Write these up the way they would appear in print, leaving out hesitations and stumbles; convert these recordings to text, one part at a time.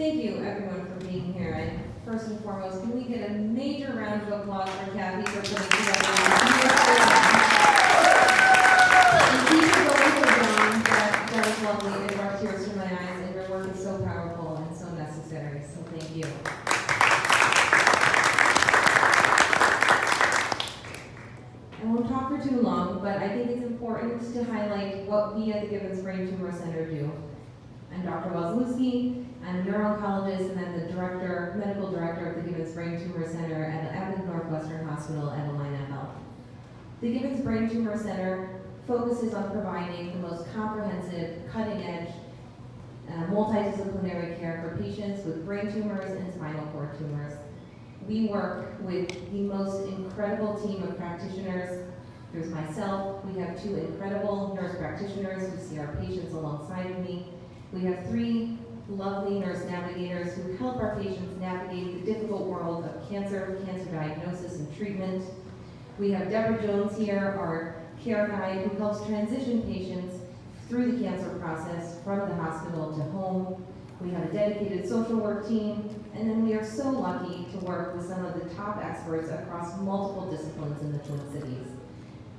thank you everyone for being here. And first and foremost, can we get a major round of applause for Kathy for putting together and keep it going for John. That was lovely. It brought tears to my eyes, and your work is so powerful and so necessary. So thank you. I won't talk for too long, but I think it's important to highlight what we at the Givens Brain Tumor Center do. I'm Dr. Wasilewski. I'm a neuro-oncologist and I'm the medical director of the Givens Brain Tumor Center at Abbott Northwestern Hospital at Allina Health. The Givens Brain Tumor Center focuses on providing the most comprehensive, cutting-edge, multidisciplinary care for patients with brain tumors and spinal cord tumors. We work with the most incredible team of practitioners. There's myself. We have 2 incredible nurse practitioners who see our patients alongside of me. We have 3 lovely nurse navigators who help our patients navigate the difficult world of cancer diagnosis and treatment. We have Deborah Jones here, our care guide, who helps transition patients through the cancer process from the hospital to home. We have a dedicated social work team, and then we are so lucky to work with some of the top experts across multiple disciplines in the Twin Cities.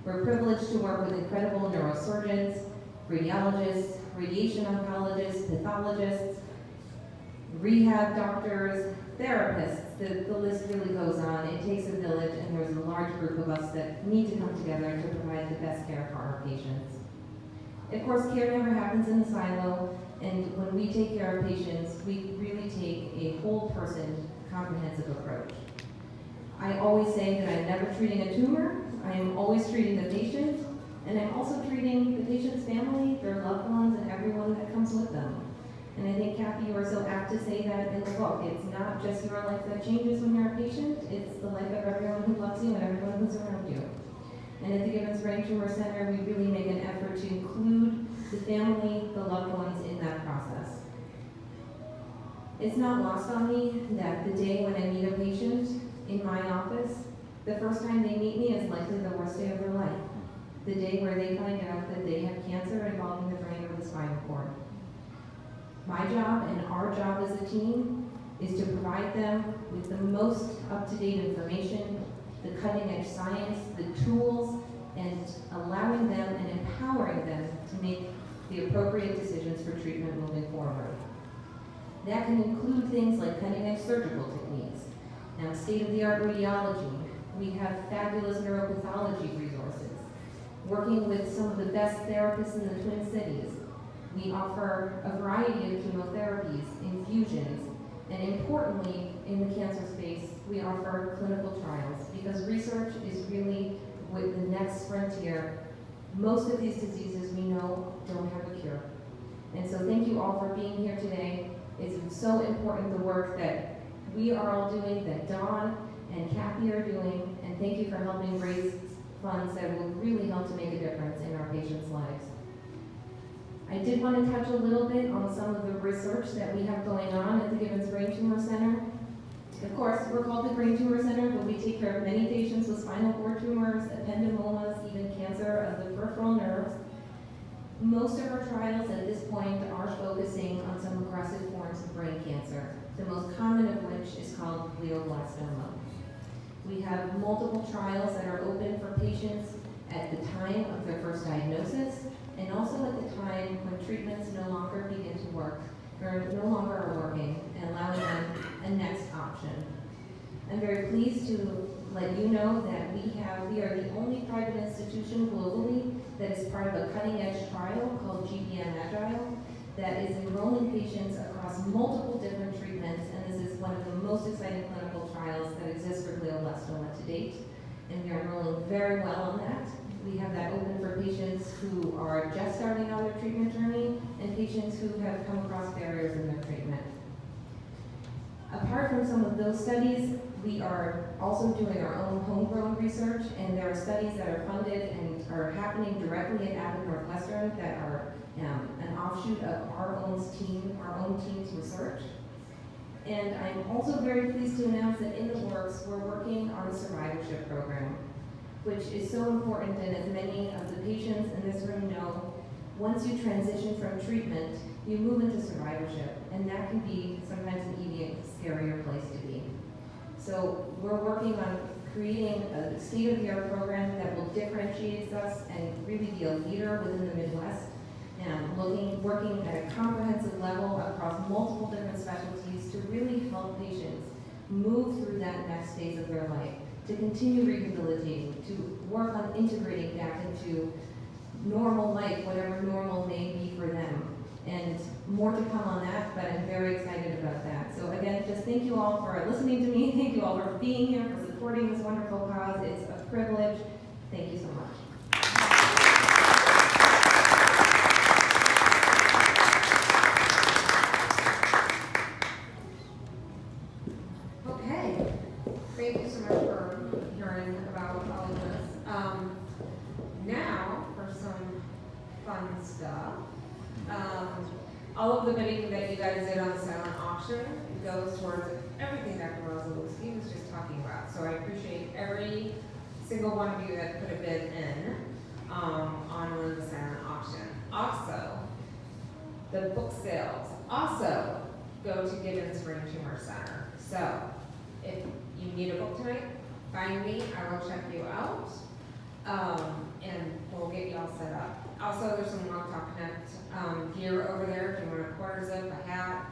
We're privileged to work with incredible neurosurgeons, radiologists, radiation oncologists, pathologists, rehab doctors, therapists. The list really goes on. It takes a village, and there's a large group of us that need to come together to provide the best care for our patients. Of course, care never happens in a silo, and when we take care of patients, we really take a whole person, comprehensive approach. I always say that I'm never treating a tumor, I am always treating the patient, and I'm also treating the patient's family, their loved ones, and everyone that comes with them. And I think, Kathy, you are so apt to say that in the book. It's not just your life that changes when you're a patient, it's the life of everyone who loves you and everyone who's around you. And at the Givens Brain Tumor Center, we really make an effort to include the family, the loved ones in that process. It's not lost on me that the day when I meet a patient in my office, the first time they meet me is likely the worst day of their life. The day where they find out that they have cancer involving the brain or the spinal cord. My job and our job as a team is to provide them with the most up-to-date information, the cutting-edge science, the tools, and allowing them and empowering them to make the appropriate decisions for treatment moving forward. That can include things like cutting-edge surgical techniques, now state-of-the-art radiology. We have fabulous neuropathology resources, working with some of the best therapists in the Twin Cities. We offer a variety of chemotherapies, infusions, and importantly, in the cancer space, we offer clinical trials because research is really with the next frontier. Most of these diseases we know don't have a cure. And so thank you all for being here today. It's so important the work that we are all doing, that Dawn and Kathy are doing, and thank you for helping raise funds that will really help to make a difference in our patients' lives. I did want to touch a little bit on some of the research that we have going on at the Givens Brain Tumor Center. Of course, we're called the Brain Tumor Center, but we take care of many patients with spinal cord tumors, ependymomas, even cancer of the peripheral nerves. Most of our trials at this point are focusing on some aggressive forms of brain cancer, the most common of which is called glioblastoma. We have multiple trials that are open for patients at the time of their first diagnosis, and also at the time when treatments no longer begin to work, or no longer are working, and allowing them a next option. I'm very pleased to let you know that we are the only private institution globally that is part of a cutting-edge trial called GBM Agile that is enrolling patients across multiple different treatments, and this is one of the most exciting clinical trials that exists for glioblastoma to date, and we are enrolling very well on that. We have that open for patients who are just starting out their treatment journey and patients who have come across barriers in their treatment. Apart from some of those studies, we are also doing our own homegrown research, and there are studies that are funded and are happening directly at Abbott Northwestern that are an offshoot of our own team's research. And I'm also very pleased to announce that in the works, we're working on a survivorship program, which is so important, and as many of the patients in this room know, once you transition from treatment, you move into survivorship, and that can be sometimes an even scarier place to be. So we're working on creating a state-of-the-art program that will differentiate us and really be a leader within the Midwest, and working at a comprehensive level across multiple different specialties to really help patients move through that next phase of their life, to continue rehabilitating, to work on integrating back into normal life, whatever normal may be for them. And more to come on that, but I'm very excited about that. So again, just thank you all for listening to me. Thank you all for being here, for supporting this wonderful cause. It's a privilege. Thank you so much. Okay. Thank you so much for hearing about all of this. Now for some fun stuff. All of the bidding that you guys did on the silent auction goes towards everything Dr. Wasilewski was just talking about. So I appreciate every single one of you that put a bid in on the silent auction. Also, the book sales also go to Givens Brain Tumor Center. So if you need a book tonight, find me. I will check you out, and we'll get you all set up. Also, there's some WalkTalkConnect gear over there if you want a quarter zip, a hat,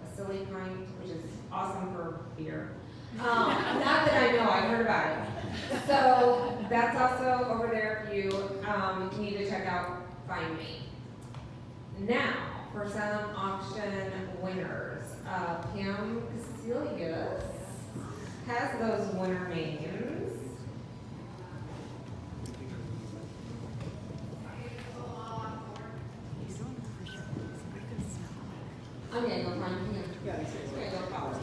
a silly pint, which is awesome for beer. Not that I know, I heard about it. So that's also over there if you need to check out Find Me. Now, for silent auction winners, Pam Casilius has those winner names. I'm gonna go find him. I'm gonna go follow him.